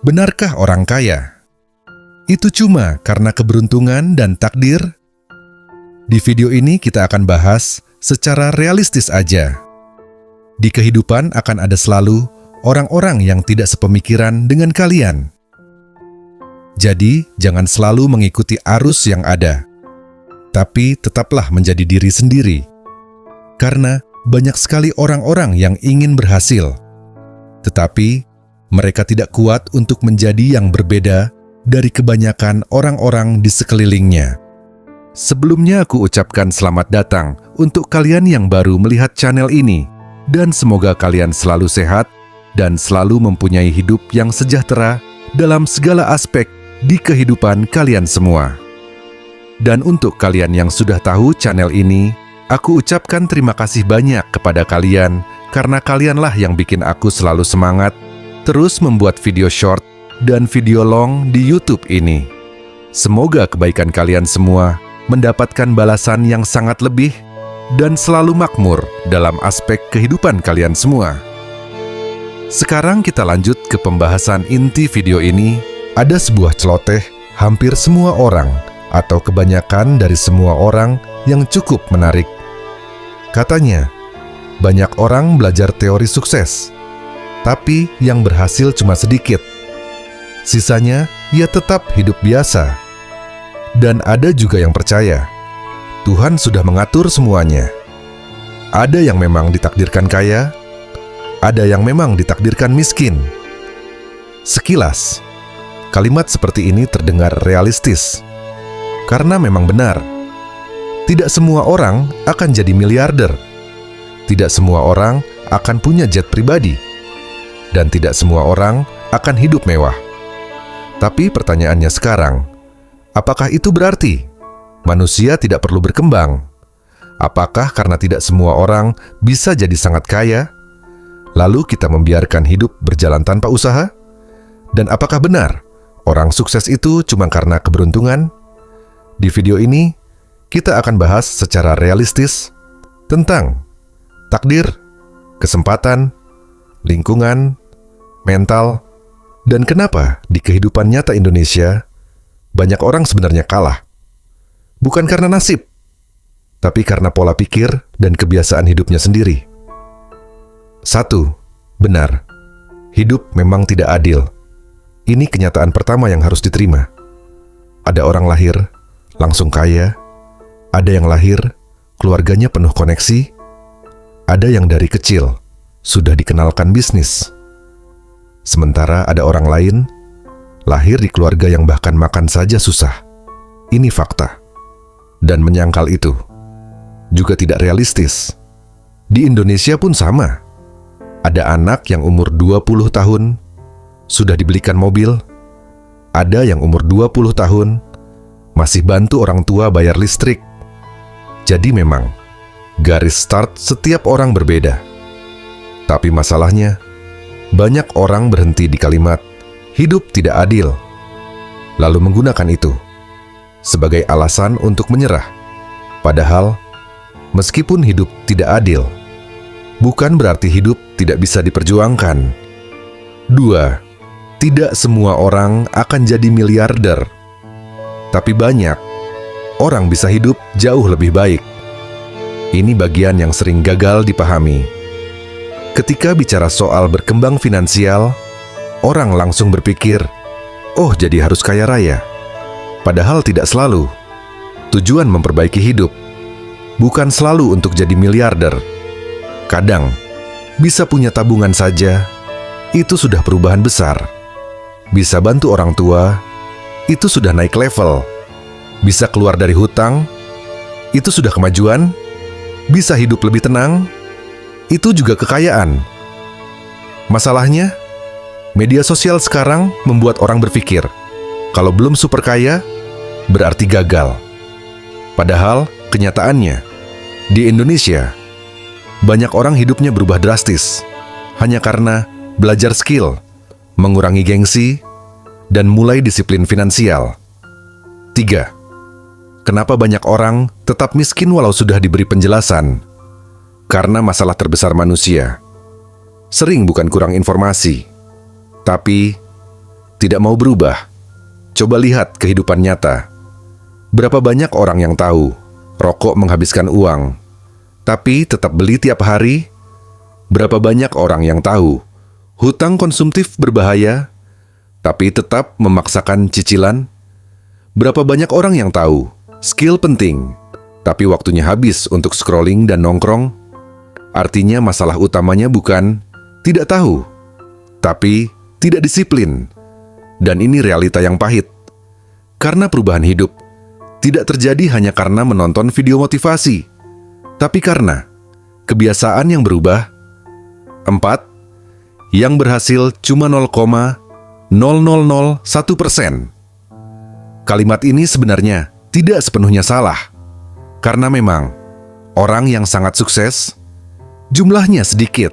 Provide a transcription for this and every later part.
Benarkah orang kaya itu cuma karena keberuntungan dan takdir? Di video ini kita akan bahas secara realistis aja. Di kehidupan akan ada selalu orang-orang yang tidak sepemikiran dengan kalian. Jadi, jangan selalu mengikuti arus yang ada. Tapi tetaplah menjadi diri sendiri. Karena banyak sekali orang-orang yang ingin berhasil. Tetapi, mereka tidak kuat untuk menjadi yang berbeda dari kebanyakan orang-orang di sekelilingnya. Sebelumnya aku ucapkan selamat datang untuk kalian yang baru melihat channel ini, dan semoga kalian selalu sehat dan selalu mempunyai hidup yang sejahtera dalam segala aspek di kehidupan kalian semua. Dan untuk kalian yang sudah tahu channel ini, aku ucapkan terima kasih banyak kepada kalian karena kalianlah yang bikin aku selalu semangat terus membuat video short dan video long di YouTube ini. Semoga kebaikan kalian semua mendapatkan balasan yang sangat lebih dan selalu makmur dalam aspek kehidupan kalian semua. Sekarang kita lanjut ke pembahasan inti video ini. Ada sebuah celoteh hampir semua orang atau kebanyakan dari semua orang yang cukup menarik. Katanya, banyak orang belajar teori sukses, tapi yang berhasil cuma sedikit. Sisanya, ia tetap hidup biasa. Dan ada juga yang percaya, Tuhan sudah mengatur semuanya. Ada yang memang ditakdirkan kaya, ada yang memang ditakdirkan miskin. Sekilas, kalimat seperti ini terdengar realistis. Karena memang benar, tidak semua orang akan jadi miliarder. Tidak semua orang akan punya jet pribadi. Dan tidak semua orang akan hidup mewah. Tapi pertanyaannya sekarang, apakah itu berarti manusia tidak perlu berkembang? Apakah karena tidak semua orang bisa jadi sangat kaya, lalu kita membiarkan hidup berjalan tanpa usaha? Dan apakah benar orang sukses itu cuma karena keberuntungan? Di video ini, kita akan bahas secara realistis tentang takdir, kesempatan, lingkungan, mental, dan kenapa di kehidupan nyata Indonesia banyak orang sebenarnya kalah. Bukan karena nasib, tapi karena pola pikir dan kebiasaan hidupnya sendiri. 1. Benar, hidup memang tidak adil. Ini kenyataan pertama yang harus diterima. Ada orang lahir langsung kaya, ada yang lahir keluarganya penuh koneksi, ada yang dari kecil sudah dikenalkan bisnis. Sementara ada orang lain lahir di keluarga yang bahkan makan saja susah. Ini fakta. Dan menyangkal itu juga tidak realistis. Di Indonesia pun sama. Ada anak yang umur 20 tahun sudah dibelikan mobil. Ada yang umur 20 tahun masih bantu orang tua bayar listrik. Jadi memang garis start setiap orang berbeda. Tapi masalahnya, banyak orang berhenti di kalimat hidup tidak adil, lalu menggunakan itu sebagai alasan untuk menyerah. Padahal, meskipun hidup tidak adil, bukan berarti hidup tidak bisa diperjuangkan. 2. Tidak semua orang akan jadi miliarder, tapi banyak orang bisa hidup jauh lebih baik. Ini bagian yang sering gagal dipahami. Ketika bicara soal berkembang finansial, orang langsung berpikir, oh jadi harus kaya raya. Padahal tidak selalu. Tujuan memperbaiki hidup bukan selalu untuk jadi miliarder. Kadang, bisa punya tabungan saja, itu sudah perubahan besar. Bisa bantu orang tua, itu sudah naik level. Bisa keluar dari hutang, itu sudah kemajuan. Bisa hidup lebih tenang, itu juga kekayaan. Masalahnya, media sosial sekarang membuat orang berpikir, kalau belum super kaya, berarti gagal. Padahal, kenyataannya, di Indonesia, banyak orang hidupnya berubah drastis, hanya karena belajar skill, mengurangi gengsi, dan mulai disiplin finansial. 3. Kenapa banyak orang tetap miskin walau sudah diberi penjelasan? Karena masalah terbesar manusia sering bukan kurang informasi, tapi tidak mau berubah. Coba lihat kehidupan nyata. Berapa banyak orang yang tahu rokok menghabiskan uang, tapi tetap beli tiap hari? Berapa banyak orang yang tahu hutang konsumtif berbahaya, tapi tetap memaksakan cicilan? Berapa banyak orang yang tahu skill penting, tapi waktunya habis untuk scrolling dan nongkrong? Artinya masalah utamanya bukan tidak tahu, tapi tidak disiplin. Dan ini realita yang pahit. Karena perubahan hidup tidak terjadi hanya karena menonton video motivasi, tapi karena kebiasaan yang berubah. 4. Yang berhasil cuma 0,0001%. Kalimat ini sebenarnya tidak sepenuhnya salah, karena memang orang yang sangat sukses jumlahnya sedikit.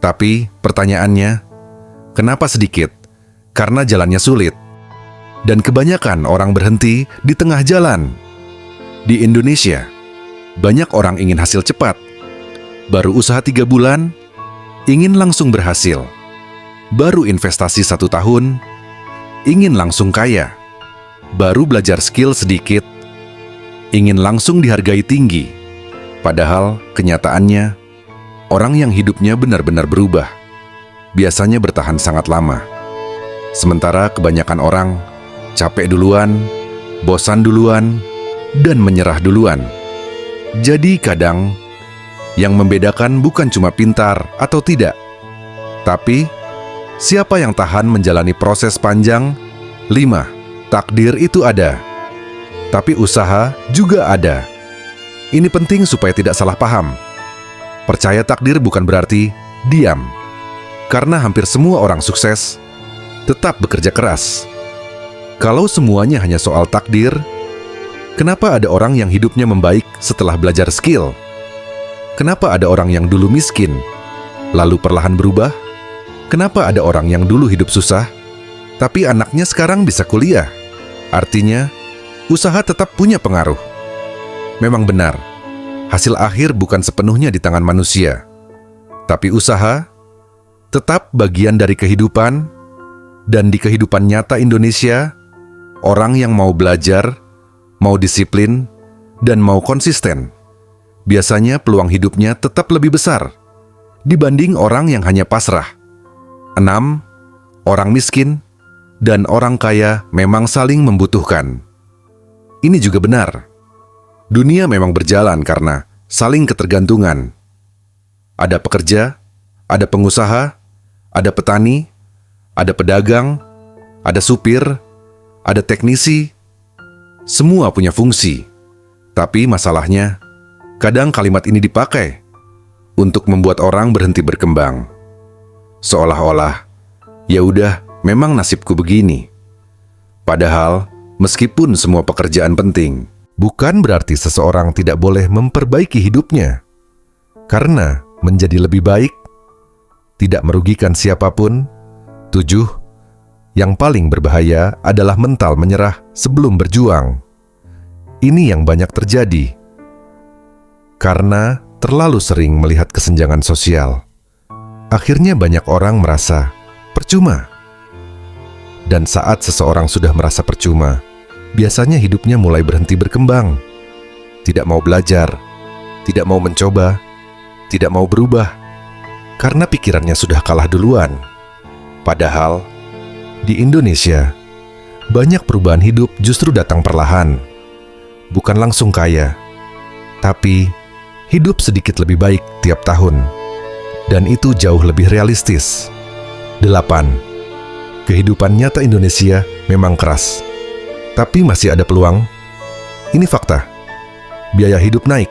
Tapi pertanyaannya, kenapa sedikit? Karena jalannya sulit. Dan kebanyakan orang berhenti di tengah jalan. Di Indonesia, banyak orang ingin hasil cepat. Baru usaha 3 bulan, ingin langsung berhasil. Baru investasi 1 tahun, ingin langsung kaya. Baru belajar skill sedikit, ingin langsung dihargai tinggi. Padahal kenyataannya, orang yang hidupnya benar-benar berubah biasanya bertahan sangat lama. Sementara kebanyakan orang capek duluan, bosan duluan, dan menyerah duluan. Jadi kadang yang membedakan bukan cuma pintar atau tidak, tapi siapa yang tahan menjalani proses panjang. 5. Takdir itu ada, tapi usaha juga ada. Ini penting supaya tidak salah paham. Percaya takdir bukan berarti diam, karena hampir semua orang sukses tetap bekerja keras. Kalau semuanya hanya soal takdir, kenapa ada orang yang hidupnya membaik setelah belajar skill? Kenapa ada orang yang dulu miskin, lalu perlahan berubah? Kenapa ada orang yang dulu hidup susah, tapi anaknya sekarang bisa kuliah? Artinya, usaha tetap punya pengaruh. Memang benar, hasil akhir bukan sepenuhnya di tangan manusia. Tapi usaha tetap bagian dari kehidupan, dan di kehidupan nyata Indonesia, orang yang mau belajar, mau disiplin, dan mau konsisten, biasanya peluang hidupnya tetap lebih besar dibanding orang yang hanya pasrah. 6. Orang miskin dan orang kaya memang saling membutuhkan. Ini juga benar. Dunia memang berjalan karena saling ketergantungan. Ada pekerja, ada pengusaha, ada petani, ada pedagang, ada supir, ada teknisi. Semua punya fungsi. Tapi masalahnya, kadang kalimat ini dipakai untuk membuat orang berhenti berkembang. Seolah-olah, ya udah, memang nasibku begini. Padahal, meskipun semua pekerjaan penting, bukan berarti seseorang tidak boleh memperbaiki hidupnya. Karena menjadi lebih baik tidak merugikan siapapun. 7. Yang paling berbahaya adalah mental menyerah sebelum berjuang. Ini yang banyak terjadi karena terlalu sering melihat kesenjangan sosial. Akhirnya banyak orang merasa percuma. Dan saat seseorang sudah merasa percuma, biasanya hidupnya mulai berhenti berkembang. Tidak mau belajar, tidak mau mencoba, tidak mau berubah, karena pikirannya sudah kalah duluan. Padahal, di Indonesia, banyak perubahan hidup justru datang perlahan. Bukan langsung kaya, tapi hidup sedikit lebih baik tiap tahun. Dan itu jauh lebih realistis. 8. Kehidupan nyata Indonesia memang keras, tapi masih ada peluang. Ini fakta. Biaya hidup naik,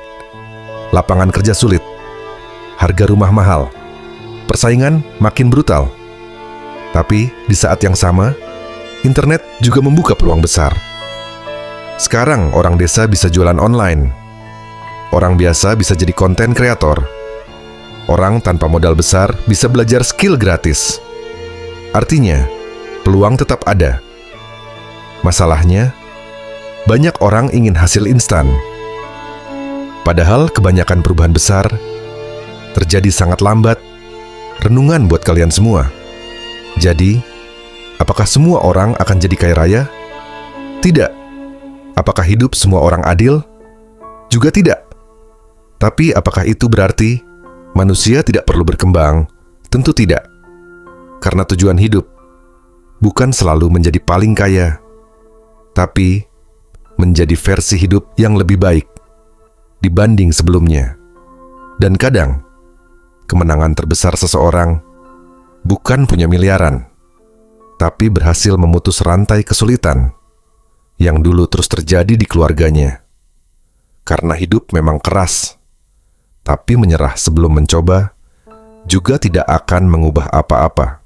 lapangan kerja sulit, harga rumah mahal, persaingan makin brutal. Tapi di saat yang sama, internet juga membuka peluang besar. Sekarang orang desa bisa jualan online. Orang biasa bisa jadi konten kreator. Orang tanpa modal besar bisa belajar skill gratis. Artinya, peluang tetap ada. Masalahnya, banyak orang ingin hasil instan. Padahal kebanyakan perubahan besar terjadi sangat lambat. Renungan buat kalian semua. Jadi, Apakah semua orang akan jadi kaya raya? Tidak. Apakah hidup semua orang adil? Juga tidak. Tapi apakah itu berarti manusia tidak perlu berkembang? Tentu tidak. Karena tujuan hidup bukan selalu menjadi paling kaya, tapi menjadi versi hidup yang lebih baik dibanding sebelumnya. Dan kadang, kemenangan terbesar seseorang bukan punya miliaran, tapi berhasil memutus rantai kesulitan yang dulu terus terjadi di keluarganya. Karena hidup memang keras, tapi menyerah sebelum mencoba juga tidak akan mengubah apa-apa.